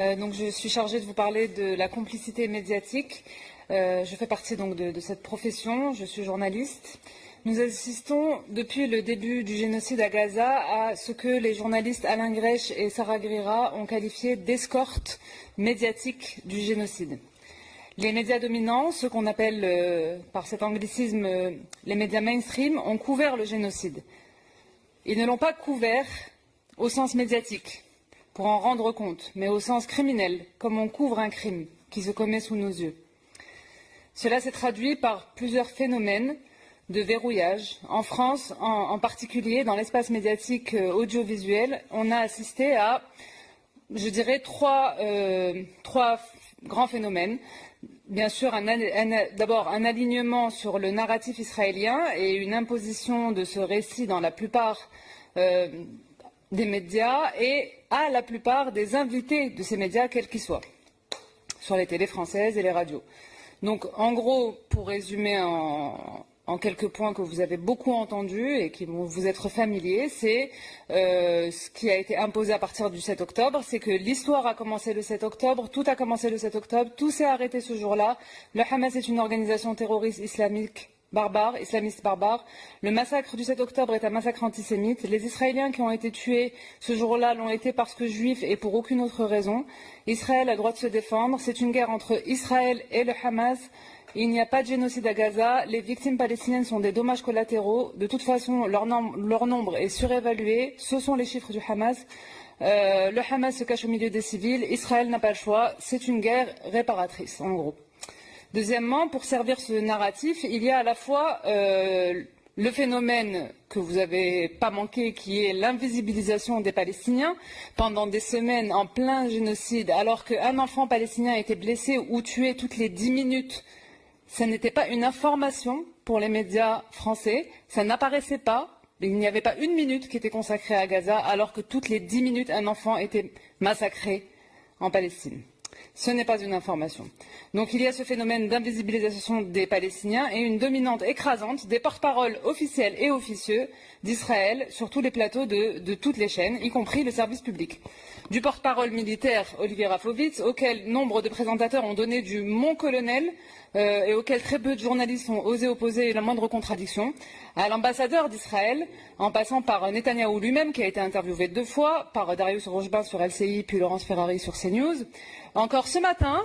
Donc je suis chargée de vous parler de la complicité médiatique. Je fais partie donc de cette profession, je suis journaliste. Nous assistons depuis le début du génocide à Gaza à ce que les journalistes Alain Grech et Sarah Grira ont qualifié d'escorte médiatique du génocide. Les médias dominants, ceux qu'on appelle par cet anglicisme les médias mainstream, ont couvert le génocide. Ils ne l'ont pas couvert au sens médiatique, pour en rendre compte, mais au sens criminel, comme on couvre un crime qui se commet sous nos yeux. Cela s'est traduit par plusieurs phénomènes de verrouillage. En France, en particulier, dans l'espace médiatique audiovisuel, on a assisté à, je dirais, trois grands phénomènes. Bien sûr, d'abord un alignement sur le narratif israélien et une imposition de ce récit dans la plupart des médias et à la plupart des invités de ces médias, quels qu'ils soient, sur les télés françaises et les radios. Donc, en gros, pour résumer en quelques points que vous avez beaucoup entendus et qui vont vous être familiers, c'est ce qui a été imposé à partir du 7 octobre, c'est que l'histoire a commencé le 7 octobre, tout a commencé le 7 octobre, tout s'est arrêté ce jour-là. Le Hamas est une organisation terroriste islamiste barbare. Le massacre du 7 octobre est un massacre antisémite. Les Israéliens qui ont été tués ce jour-là l'ont été parce que juifs et pour aucune autre raison. Israël a le droit de se défendre. C'est une guerre entre Israël et le Hamas. Il n'y a pas de génocide à Gaza. Les victimes palestiniennes sont des dommages collatéraux. De toute façon, leur nombre est surévalué. Ce sont les chiffres du Hamas. Le Hamas se cache au milieu des civils. Israël n'a pas le choix. C'est une guerre réparatrice, en gros. Deuxièmement, pour servir ce narratif, il y a à la fois le phénomène que vous n'avez pas manqué, qui est l'invisibilisation des Palestiniens pendant des semaines en plein génocide, alors qu'un enfant palestinien était blessé ou tué toutes les 10 minutes. Ce n'était pas une information pour les médias français, ça n'apparaissait pas. Il n'y avait pas une minute qui était consacrée à Gaza, alors que toutes les 10 minutes, un enfant était massacré en Palestine. Ce n'est pas une information. Donc il y a ce phénomène d'invisibilisation des Palestiniens et une dominante écrasante des porte-paroles officiels et officieux d'Israël sur tous les plateaux de toutes les chaînes, y compris le service public. Du porte-parole militaire Olivier Rafovitz, auquel nombre de présentateurs ont donné du mon colonel et auquel très peu de journalistes ont osé opposer la moindre contradiction, à l'ambassadeur d'Israël, en passant par Netanyahou lui-même, qui a été interviewé 2 fois, par Darius Rojban sur LCI, puis Laurence Ferrari sur CNews. Encore ce matin,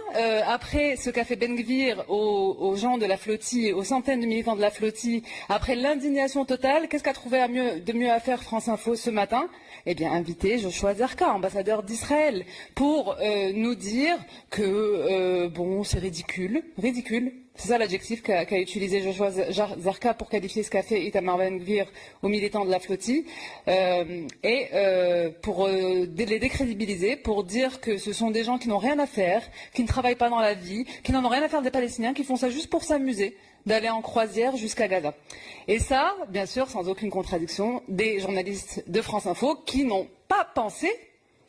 après ce qu'a fait Ben Gvir aux gens de la flottille, aux centaines de militants de la flottille, après l'indignation totale, qu'est-ce qu'a trouvé de mieux à faire France Info ce matin? Eh bien, inviter Joshua Zarka, ambassadeur d'Israël, pour nous dire que, bon, c'est ridicule. C'est ça l'adjectif qu'a utilisé Joshua Zarka pour qualifier ce qu'a fait Itamar Ben Gvir aux militants de la flottille, et pour les décrédibiliser, pour dire que ce sont des gens qui n'ont rien à faire, qui ne travaillent pas dans la vie, qui n'en ont rien à faire des Palestiniens, qui font ça juste pour s'amuser, d'aller en croisière jusqu'à Gaza. Et ça, bien sûr, sans aucune contradiction, des journalistes de France Info qui n'ont pas pensé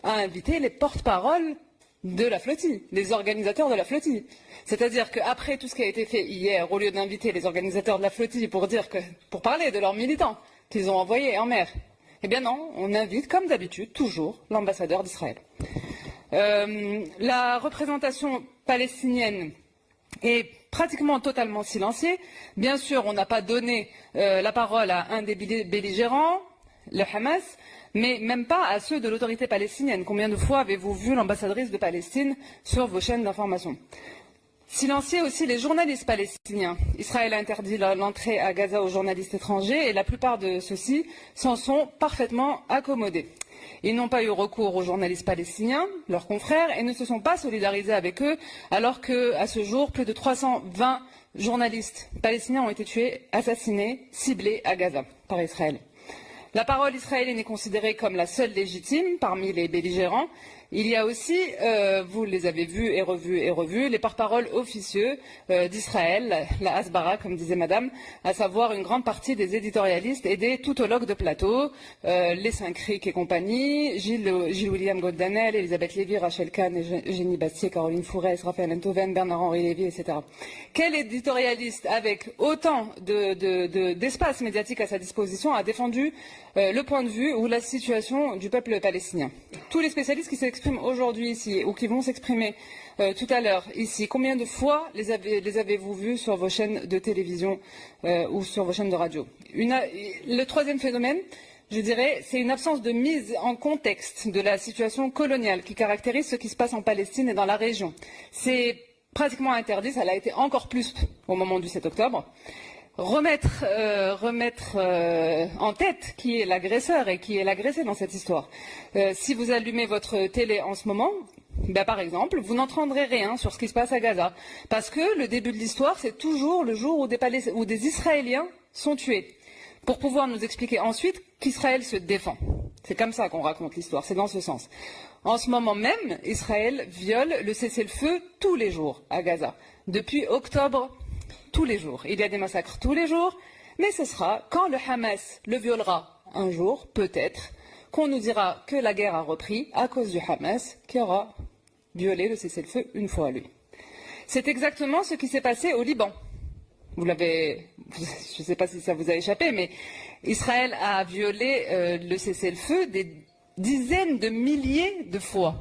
à inviter les porte-paroles de la flottille, les organisateurs de la flottille. C'est-à-dire qu'après tout ce qui a été fait hier, au lieu d'inviter les organisateurs de la flottille pour parler de leurs militants qu'ils ont envoyés en mer, eh bien non, on invite, comme d'habitude, toujours l'ambassadeur d'Israël. La représentation palestinienne est pratiquement totalement silenciée. Bien sûr, on n'a pas donné la parole à un des belligérants, le Hamas, mais même pas à ceux de l'autorité palestinienne. Combien de fois avez-vous vu l'ambassadrice de Palestine sur vos chaînes d'information? Silencier aussi les journalistes palestiniens. Israël a interdit l'entrée à Gaza aux journalistes étrangers et la plupart de ceux-ci s'en sont parfaitement accommodés. Ils n'ont pas eu recours aux journalistes palestiniens, leurs confrères, et ne se sont pas solidarisés avec eux, alors qu'à ce jour, plus de 320 journalistes palestiniens ont été tués, assassinés, ciblés à Gaza par Israël. La parole israélienne est considérée comme la seule légitime parmi les belligérants. Il y a aussi, vous les avez vus et revus, les porte-paroles officieux d'Israël, la Hasbara, comme disait madame, à savoir une grande partie des éditorialistes et des toutologues de plateau, les Saint-Cric et compagnie, Gilles-William Goldanel, Elisabeth Lévy, Rachel Kahn, Eugénie Bastier, Caroline Fourès, Raphaël Enthoven, Bernard-Henri Lévy, etc. Quel éditorialiste, avec autant d'espace médiatique à sa disposition, a défendu le point de vue ou la situation du peuple palestinien? Tous les spécialistes qui s'expriment s'expriment aujourd'hui ici ou qui vont s'exprimer tout à l'heure ici, combien de fois les avez-vous vus sur vos chaînes de télévision ou sur vos chaînes de radio? Le troisième phénomène, je dirais, c'est une absence de mise en contexte de la situation coloniale qui caractérise ce qui se passe en Palestine et dans la région. C'est pratiquement interdit, ça l'a été encore plus au moment du 7 octobre. Remettre en tête qui est l'agresseur et qui est l'agressé dans cette histoire. Si vous allumez votre télé en ce moment, par exemple, vous n'entendrez rien sur ce qui se passe à Gaza. Parce que le début de l'histoire, c'est toujours le jour où des Israéliens sont tués. Pour pouvoir nous expliquer ensuite qu'Israël se défend. C'est comme ça qu'on raconte l'histoire, c'est dans ce sens. En ce moment même, Israël viole le cessez-le-feu tous les jours à Gaza. Depuis octobre, tous les jours. Il y a des massacres tous les jours, mais ce sera quand le Hamas le violera un jour, peut-être, qu'on nous dira que la guerre a repris à cause du Hamas qui aura violé le cessez-le-feu une fois, lui. C'est exactement ce qui s'est passé au Liban. Je ne sais pas si ça vous a échappé, mais Israël a violé le cessez-le-feu des dizaines de milliers de fois.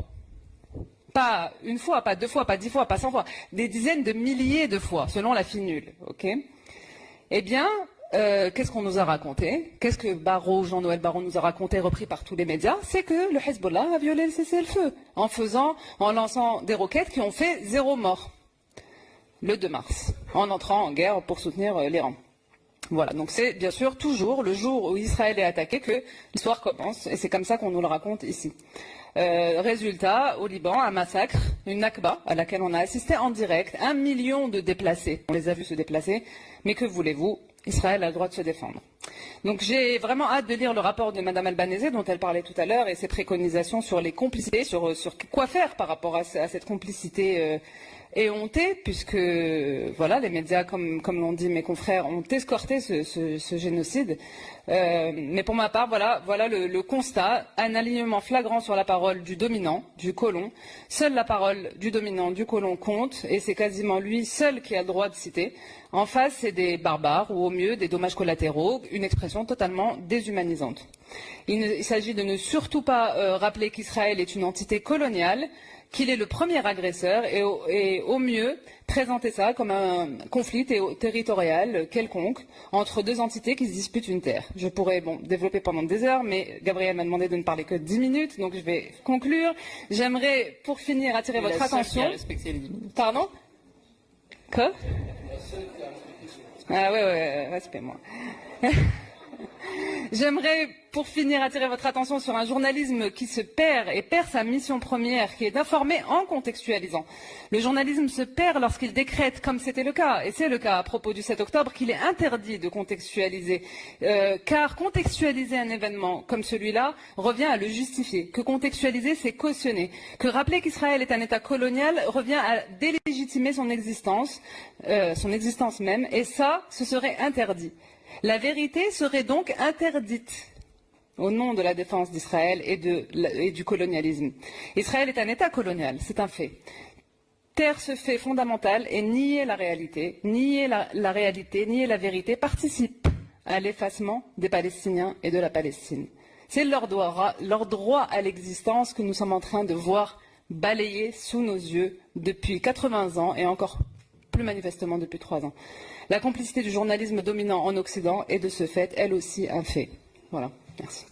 Pas une fois, pas deux fois, pas 10 fois, pas 100 fois, des dizaines de milliers de fois, selon la finule. Okay, eh bien, qu'est-ce qu'on nous a raconté? Qu'est-ce que Jean-Noël Barrot nous a raconté, repris par tous les médias? C'est que le Hezbollah a violé le cessez-le-feu en lançant des roquettes qui ont fait 0 mort le 2 mars, en entrant en guerre pour soutenir l'Iran. Voilà, donc c'est bien sûr toujours le jour où Israël est attaqué que l'histoire commence, et c'est comme ça qu'on nous le raconte ici. Résultat, au Liban, un massacre, une Nakba, à laquelle on a assisté en direct, 1 million de déplacés. On les a vus se déplacer, mais que voulez-vous, Israël a le droit de se défendre. Donc j'ai vraiment hâte de lire le rapport de Mme Albanese, dont elle parlait tout à l'heure, et ses préconisations sur les complicités, sur quoi faire par rapport à cette complicité éhontée, puisque voilà, les médias, comme l'ont dit mes confrères, ont escorté ce génocide. Mais pour ma part, voilà le constat, un alignement flagrant sur la parole du dominant, du colon. Seule la parole du dominant, du colon compte, et c'est quasiment lui seul qui a le droit de citer. En face, c'est des barbares, ou au mieux des dommages collatéraux, une expression totalement déshumanisante. Il s'agit de ne surtout pas rappeler qu'Israël est une entité coloniale, qu'il est le premier agresseur et au mieux présenter ça comme un conflit territorial quelconque entre deux entités qui se disputent une terre. Je pourrais développer pendant des heures, mais Gabriel m'a demandé de ne parler que 10 minutes, donc je vais conclure. J'aimerais, pour finir, attirer votre attention. Pardon? Quoi? Ah ouais, respect-moi. J'aimerais, pour finir, attirer votre attention sur un journalisme qui se perd et perd sa mission première, qui est d'informer en contextualisant. Le journalisme se perd lorsqu'il décrète, comme c'était le cas, et c'est le cas à propos du 7 octobre, qu'il est interdit de contextualiser. Car contextualiser un événement comme celui-là revient à le justifier. Que contextualiser, c'est cautionner. Que rappeler qu'Israël est un État colonial revient à délégitimer son existence même, et ça, ce serait interdit. La vérité serait donc interdite au nom de la défense d'Israël et du colonialisme. Israël est un État colonial, c'est un fait. Taire ce fait fondamental et nier la réalité, nier la vérité participe à l'effacement des Palestiniens et de la Palestine. C'est leur droit à l'existence que nous sommes en train de voir balayer sous nos yeux depuis 80 ans et encore plus manifestement depuis 3 ans. La complicité du journalisme dominant en Occident est de ce fait, elle aussi, un fait. Voilà, merci.